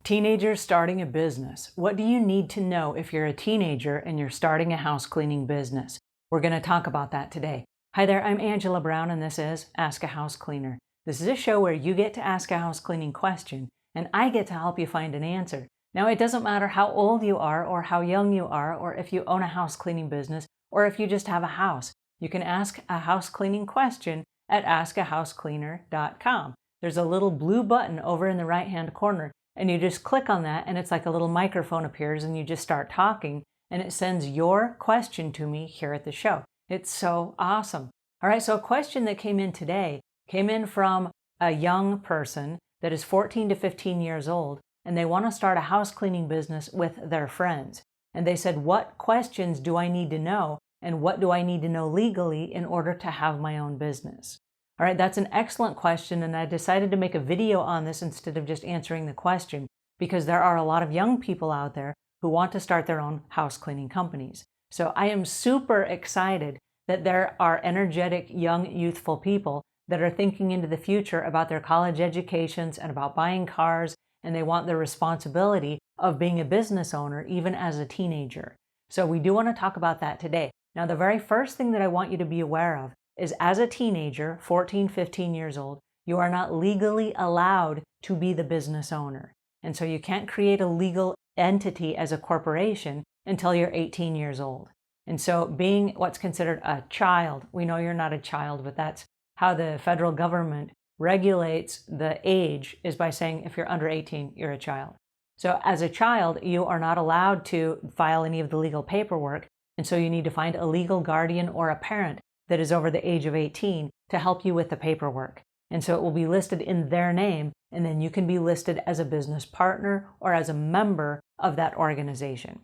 Teenagers starting a business. What do you need to know if you're a teenager and you're starting a house cleaning business? We're going to talk about that today. Hi there, I'm Angela Brown and this is Ask a House Cleaner. This is a show where you get to ask a house cleaning question and I get to help you find an answer. Now, it doesn't matter how old you are or how young you are or if you own a house cleaning business or if you just have a house. You can ask a house cleaning question at askahousecleaner.com. There's a little blue button over in the right-hand corner and you just click on that and it's like a little microphone appears and you just start talking and it sends your question to me here at the show. It's so awesome. All right, so a question that came in today came in from a young person that is 14 to 15 years old and they want to start a house cleaning business with their friends. And they said, what questions do I need to know and what do I need to know legally in order to have my own business? All right, that's an excellent question, and I decided to make a video on this instead of just answering the question because there are a lot of young people out there who want to start their own house cleaning companies. So I am super excited that there are energetic, young, youthful people that are thinking into the future about their college educations and about buying cars, and they want the responsibility of being a business owner even as a teenager. So we do want to talk about that today. Now, the very first thing that I want you to be aware of is as a teenager, 14, 15 years old, you are not legally allowed to be the business owner. And so you can't create a legal entity as a corporation until you're 18 years old. And so being what's considered a child, we know you're not a child, but that's how the federal government regulates the age is by saying if you're under 18, you're a child. So as a child, you are not allowed to file any of the legal paperwork. And so you need to find a legal guardian or a parent that is over the age of 18 to help you with the paperwork. And so it will be listed in their name, and then you can be listed as a business partner or as a member of that organization.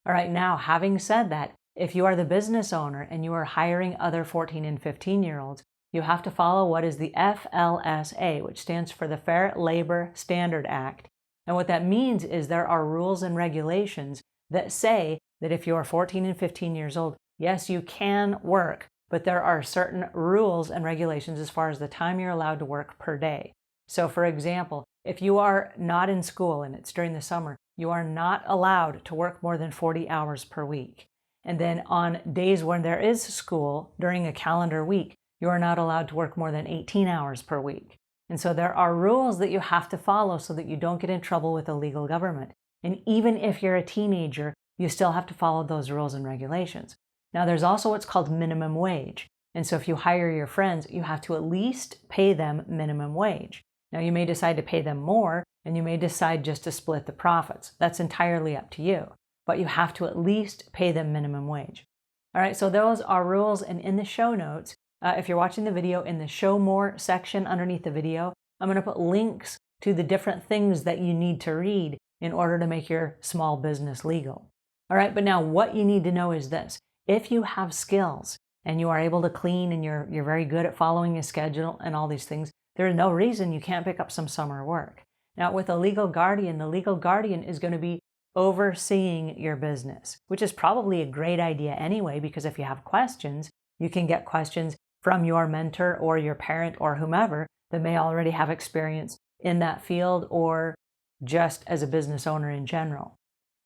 All right, now having said that, if you are the business owner and you are hiring other 14 and 15-year-olds, you have to follow what is the FLSA, which stands for the Fair Labor Standard Act. And what that means is there are rules and regulations that say that if you are 14 and 15 years old, yes, you can work, but there are certain rules and regulations as far as the time you're allowed to work per day. So for example, if you are not in school and it's during the summer, you are not allowed to work more than 40 hours per week. And then on days when there is school during a calendar week, you are not allowed to work more than 18 hours per week. And so there are rules that you have to follow so that you don't get in trouble with the legal government. And even if you're a teenager, you still have to follow those rules and regulations. Now, there's also what's called minimum wage. And so if you hire your friends, you have to at least pay them minimum wage. Now, you may decide to pay them more, and you may decide just to split the profits. That's entirely up to you. But you have to at least pay them minimum wage. All right, so those are rules. And in the show notes, if you're watching the video, in the Show More section underneath the video, I'm going to put links to the different things that you need to read in order to make your small business legal. All right, but now what you need to know is this. If you have skills and you are able to clean and you're very good at following a schedule and all these things, there is no reason you can't pick up some summer work. Now, with a legal guardian, the legal guardian is going to be overseeing your business, which is probably a great idea anyway, because if you have questions, you can get questions from your mentor or your parent or whomever that may already have experience in that field or just as a business owner in general.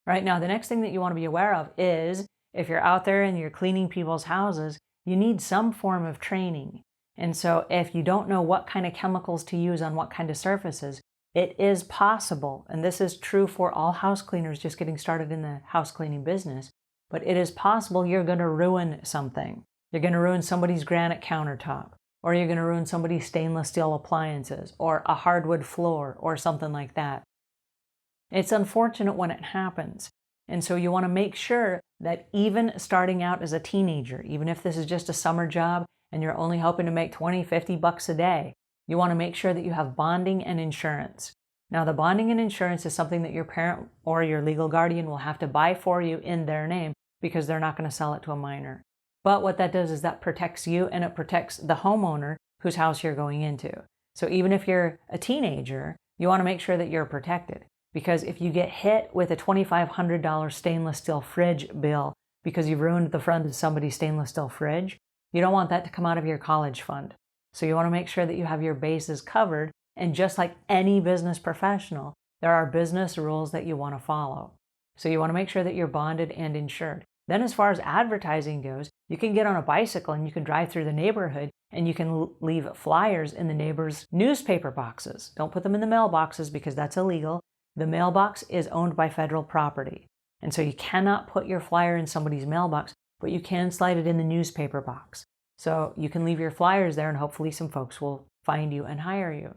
Right now, the next thing that you want to be aware of is if you're out there and you're cleaning people's houses, you need some form of training. And so if you don't know what kind of chemicals to use on what kind of surfaces, it is possible, and this is true for all house cleaners just getting started in the house cleaning business, but it is possible you're going to ruin something. You're going to ruin somebody's granite countertop, or you're going to ruin somebody's stainless steel appliances, or a hardwood floor, or something like that. It's unfortunate when it happens. And so you want to make sure that even starting out as a teenager, even if this is just a summer job and you're only hoping to make 20, 50 bucks a day, you want to make sure that you have bonding and insurance. Now, the bonding and insurance is something that your parent or your legal guardian will have to buy for you in their name because they're not going to sell it to a minor. But what that does is that protects you and it protects the homeowner whose house you're going into. So even if you're a teenager, you want to make sure that you're protected. Because if you get hit with a $2,500 stainless steel fridge bill because you've ruined the front of somebody's stainless steel fridge, you don't want that to come out of your college fund. So you want to make sure that you have your bases covered And just like any business professional, there are business rules that you want to follow. So you want to make sure that you're bonded and insured. Then as far as advertising goes, you can get on a bicycle and you can drive through the neighborhood and you can leave flyers in the neighbors' newspaper boxes. Don't put them in the mailboxes because that's illegal. The mailbox is owned by federal property. And so you cannot put your flyer in somebody's mailbox, but you can slide it in the newspaper box. So you can leave your flyers there and hopefully some folks will find you and hire you.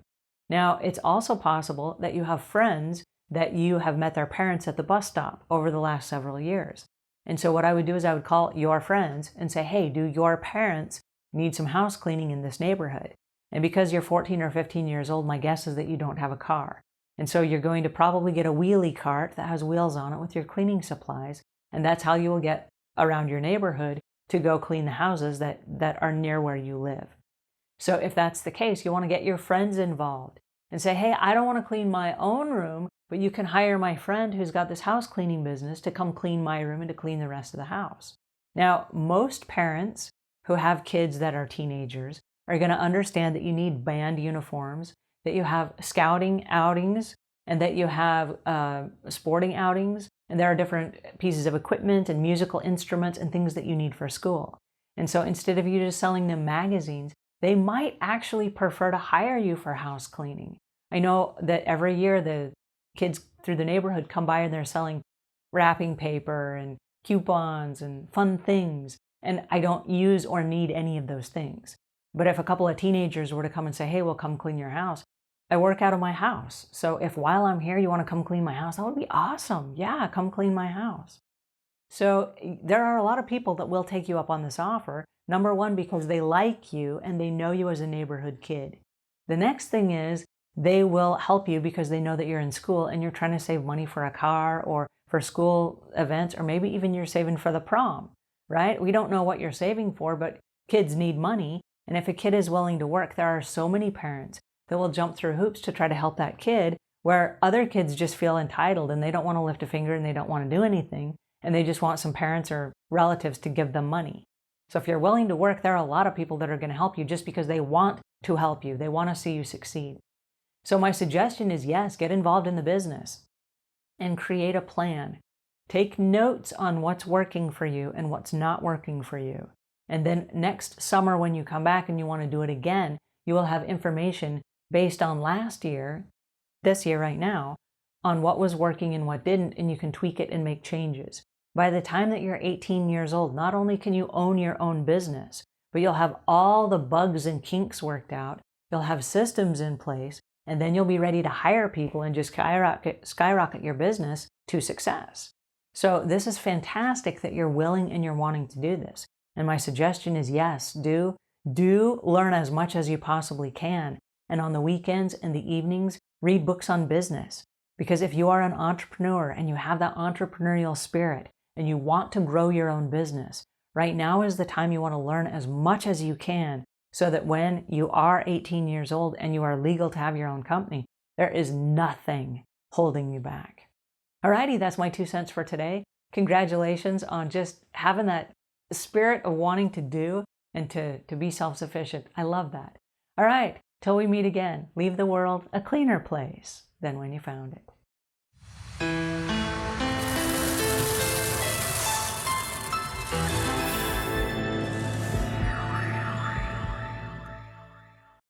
Now, it's also possible that you have friends that you have met their parents at the bus stop over the last several years. And so what I would do is I would call your friends and say, hey, do your parents need some house cleaning in this neighborhood? And because you're 14 or 15 years old, my guess is that you don't have a car. And so you're going to probably get a wheelie cart that has wheels on it with your cleaning supplies. And that's how you will get around your neighborhood to go clean the houses that are near where you live. So if that's the case, you want to get your friends involved and say, hey, I don't want to clean my own room, but you can hire my friend who's got this house cleaning business to come clean my room and to clean the rest of the house. Now, most parents who have kids that are teenagers are going to understand that you need band uniforms, that you have scouting outings, and that you have sporting outings, and there are different pieces of equipment and musical instruments and things that you need for school. And so instead of you just selling them magazines, they might actually prefer to hire you for house cleaning. I know that every year the kids through the neighborhood come by and they're selling wrapping paper and coupons and fun things. And I don't use or need any of those things. But if a couple of teenagers were to come and say, hey, we'll come clean your house, I work out of my house. So if while I'm here you want to come clean my house, that would be awesome. Yeah, come clean my house. So there are a lot of people that will take you up on this offer. Number one, because they like you and they know you as a neighborhood kid. The next thing is they will help you because they know that you're in school and you're trying to save money for a car or for school events, or maybe even you're saving for the prom, right? We don't know what you're saving for, but kids need money. And if a kid is willing to work, there are so many parents that will jump through hoops to try to help that kid, where other kids just feel entitled and they don't want to lift a finger and they don't want to do anything. And they just want some parents or relatives to give them money. So if you're willing to work, there are a lot of people that are going to help you just because they want to help you. They want to see you succeed. So my suggestion is, yes, get involved in the business and create a plan. Take notes on what's working for you and what's not working for you. And then next summer when you come back and you want to do it again, you will have information based on last year, this year right now, on what was working and what didn't, and you can tweak it and make changes. By the time that you're 18 years old, not only can you own your own business, but you'll have all the bugs and kinks worked out, you'll have systems in place, and then you'll be ready to hire people and just skyrocket your business to success. So this is fantastic that you're willing and you're wanting to do this. And my suggestion is, yes, do learn as much as you possibly can. And on the weekends and the evenings, read books on business. Because if you are an entrepreneur and you have that entrepreneurial spirit and you want to grow your own business, right now is the time you want to learn as much as you can so that when you are 18 years old and you are legal to have your own company, there is nothing holding you back. Alrighty, that's my 2 cents for today. Congratulations on just having that spirit of wanting to do and to be self-sufficient. I love that. All right, till we meet again, leave the world a cleaner place than when you found it.